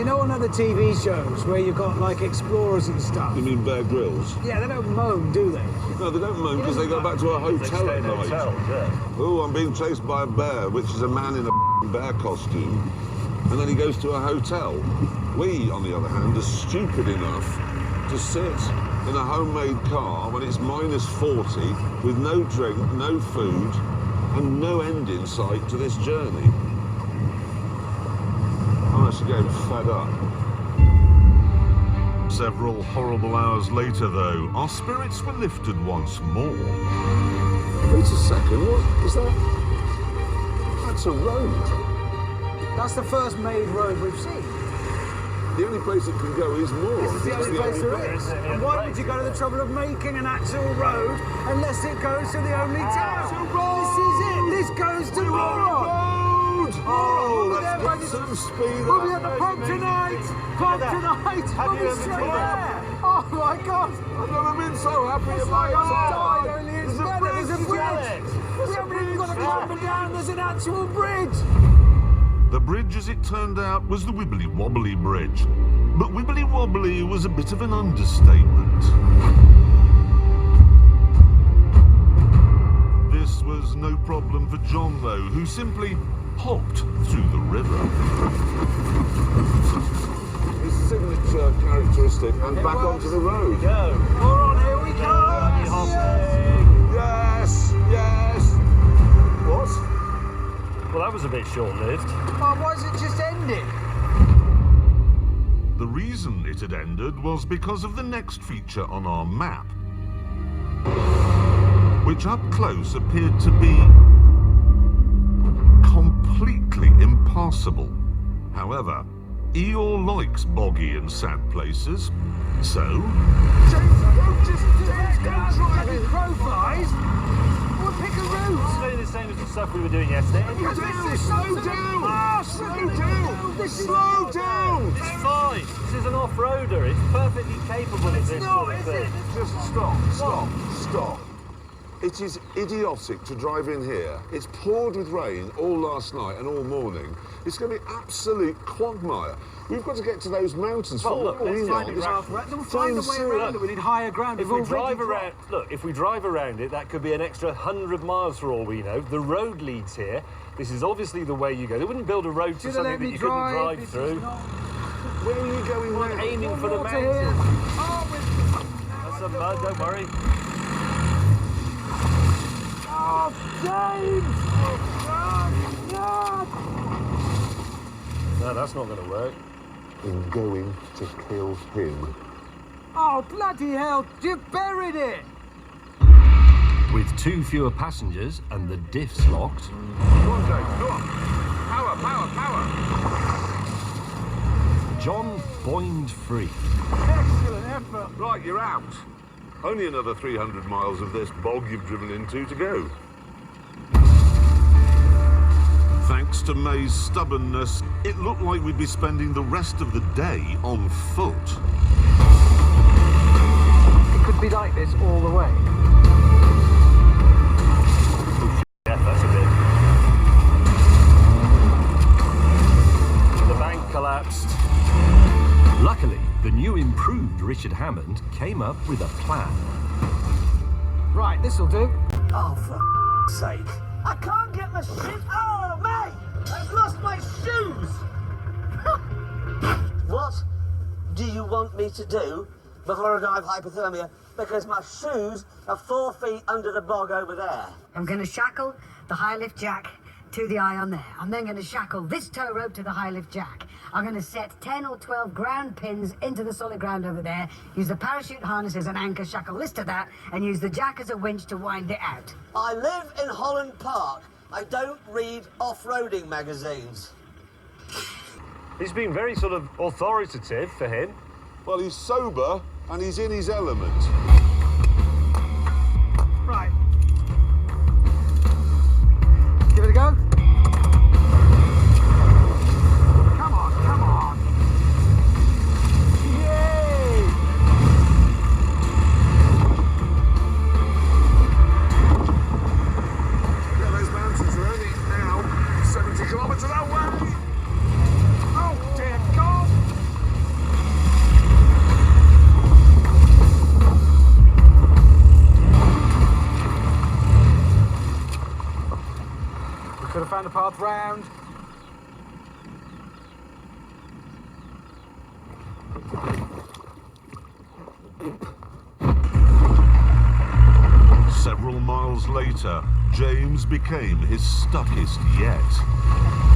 know on other TV shows where you've got, like, explorers and stuff? You mean Bear Grylls? Yeah, they don't moan, do they? No, they don't moan because they go back to a hotel at night. Oh, I'm being chased by a bear, which is a man in a bear costume. And then he goes to a hotel. We, on the other hand, are stupid enough to sit in a homemade car when it's -40 with no drink, no food, and no end in sight to this journey. I'm actually getting fed up. Several horrible hours later, though, our spirits were lifted once more. Wait a second, what is that? That's a road. That's the first made road we've seen. The only place it can go is more. This is the only place there is. And why would you go to the trouble of making an actual road unless it goes to the only town? This is it. This goes to Moron. Oh, let's get some speed. We'll be at the pub tonight. Pub tonight. We'll be straight there. Oh my God. I've never been so happy in my I've life. died, only it's better. There's a bridge. We haven't even got to go up and down. There's an actual bridge. The bridge, as it turned out, was the Wibbly Wobbly Bridge. But Wibbly Wobbly was a bit of an understatement. This was no problem for John, though, who simply hopped through the river. His signature characteristic, and back onto the road. Go. All right, here we go. Yes, yes. What? Well, that was a bit short-lived. Oh, why has it just ended? The reason it had ended was because of the next feature on our map, which up close appeared to be completely impassable. However, Eeyore likes boggy and sad places, so... James, don't just drive it. Crow flies. We'll pick a route. It's really the same as the stuff we were doing yesterday. Slow down! Slow down! Slow down! It's fine. This is an off-roader. It's perfectly capable of this sort of thing. Just stop. It is idiotic to drive in here. It's poured with rain all last night and all morning. It's going to be absolute quagmire. We've got to get to those mountains. Well, look, let's find We'll find a way around it. We need higher ground. If we drive around, look, if we drive around it, that could be an extra 100 miles for all we know. The road leads here. This is obviously the way you go. They wouldn't build a road to something that you couldn't drive through. Where are you going now? I'm aiming for the mountain. That's some mud, don't worry. Oh, James! No, that's not going to work. I'm going to kill him. Oh, bloody hell! You buried it! With 2 fewer passengers and the diffs locked... Go on, James, go on. Power. John boinged free. Excellent effort. Right, you're out. Only another 300 miles of this bog you've driven into to go. Thanks to May's stubbornness, it looked like we'd be spending the rest of the day on foot. It could be like this all the way. Yeah, that's a bit. The bank collapsed. Luckily, the new improved Richard Hammond came up with a plan. Right, this'll do. Oh, for sake. I can't get my shit. Oh, mate! I've lost my shoes! What do you want me to do before I die of hypothermia? Because my shoes are 4 feet under the bog over there. I'm going to shackle the high lift jack to the eye on there. I'm then going to shackle this tow rope to the high lift jack. I'm going to set 10 or 12 ground pins into the solid ground over there, use the parachute harness as an anchor, shackle this to that, and use the jack as a winch to wind it out. I live in Holland Park. I don't read off-roading magazines. He's been very sort of authoritative for him. Well, he's sober and he's in his element. Right. Give it a go. Come on. Yay! Yeah, those mountains are only now 70 kilometres away. Oh, dear God! path round. Several miles later, James became his stuckest yet.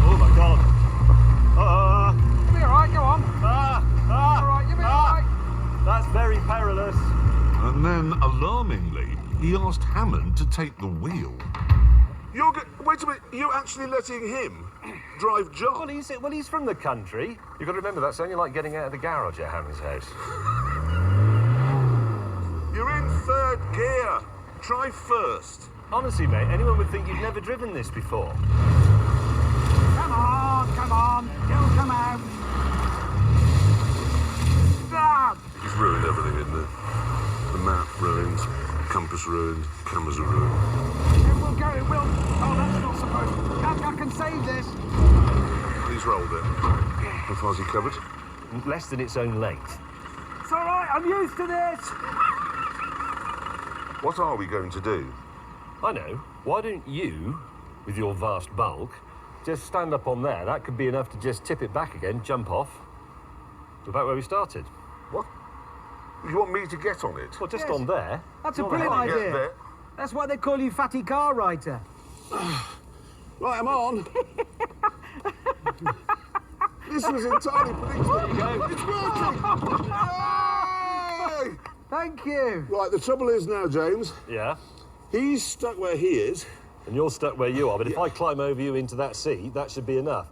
Oh my God. You'll be all right, go on. All right, you'll be all right. That's very perilous. And then, alarmingly, he asked Hammond to take the wheel. Wait a minute, you're actually letting him drive John? Well, he's from the country. You've got to remember, that's only like getting out of the garage at Hammond's house. You're in third gear. Try first. Honestly, mate, anyone would think you've never driven this before. Come on. You'll come out. Ah! He's ruined everything, isn't it? The map ruined, compass ruined, cameras are ruined. It will. Oh, that's not supposed to. I can save this. He's rolled it. How far's he covered? Less than its own length. It's all right, I'm used to this. What are we going to do? I know. Why don't you, with your vast bulk, just stand up on there? That could be enough to just tip it back again, jump off. About where we started. What? You want me to get on it? Well, just Yes. on there. That's a Not brilliant hard. Get idea. there. That's why they call you Fatty Car Writer. Right, I'm on. This was entirely predictable. There you go. It's working! Yay! Thank you. Right, the trouble is now, James, Yeah. he's stuck where he is. And you're stuck where you are, but if I climb over you into that seat, that should be enough.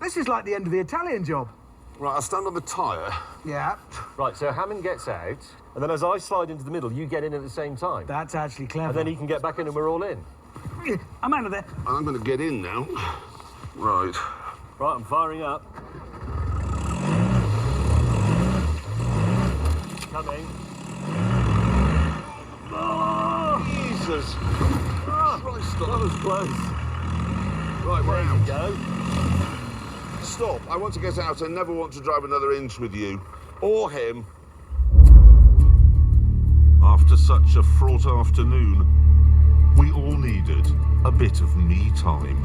This is like the end of the Italian Job. Right, I'll stand on the tyre. Yeah, Right, so Hammond gets out, and then as I slide into the middle, you get in at the same time. that's actually clever. And then he can get back in and we're all in. I'm out of there. I'm going to get in now. Right. Right, I'm firing up. Coming. Oh, Jesus! Christ, That was close. Right, we're There you out. go. Stop. I want to get out. I never want to drive another inch with you. Or him. After such a fraught afternoon, we all needed a bit of me time.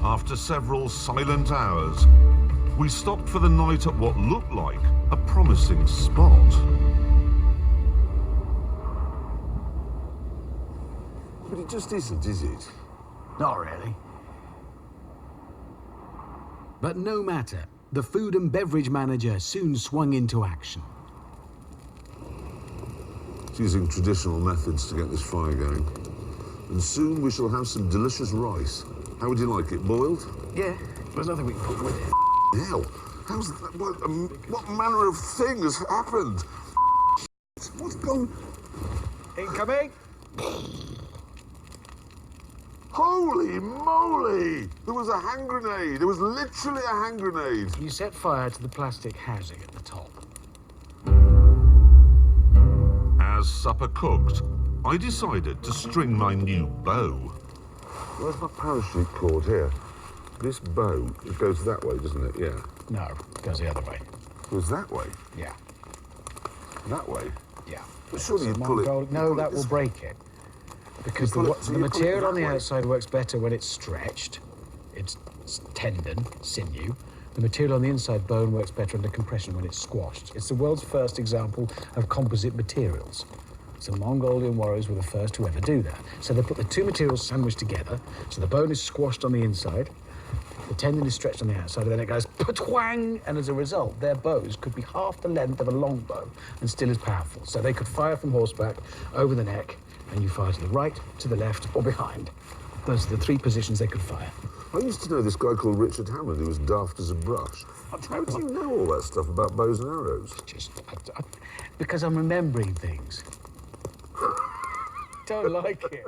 After several silent hours, we stopped for the night at what looked like a promising spot. But it just isn't, is it? Not really. But no matter, the food and beverage manager soon swung into action. It's using traditional methods to get this fire going. And soon we shall have some delicious rice. How would you like it? Boiled? Yeah, there's nothing we can put with it. Hell, how's that? What manner of thing has happened? What's gone? Incoming. Holy moly! There was a hand grenade. There was literally a hand grenade. You set fire to the plastic housing at the top. As supper cooked, I decided to string my new bow. Where's my parachute cord here? This bow, it goes that way, doesn't it? Yeah. No, it goes the other way. It goes that way? Yeah, That way? yeah. But surely you'd pull it... No, that will break it. Because You the, pull it- so the you pull it material on that the way? outside works better when it's stretched. It's tendon, sinew. The material on the inside, bone, works better under compression when it's squashed. It's the world's first example of composite materials. So Mongolian warriors were the first to ever do that. So they put the two materials sandwiched together, so the bone is squashed on the inside, the tendon is stretched on the outside, and then it goes patwang, and as a result, their bows could be half the length of a long bow and still as powerful. So they could fire from horseback, over the neck, and you fire to the right, to the left, or behind. Those are the three positions they could fire. I used to know this guy called Richard Hammond who was daft as a brush. How do you know all that stuff about bows and arrows? Because I'm remembering things. Don't like it.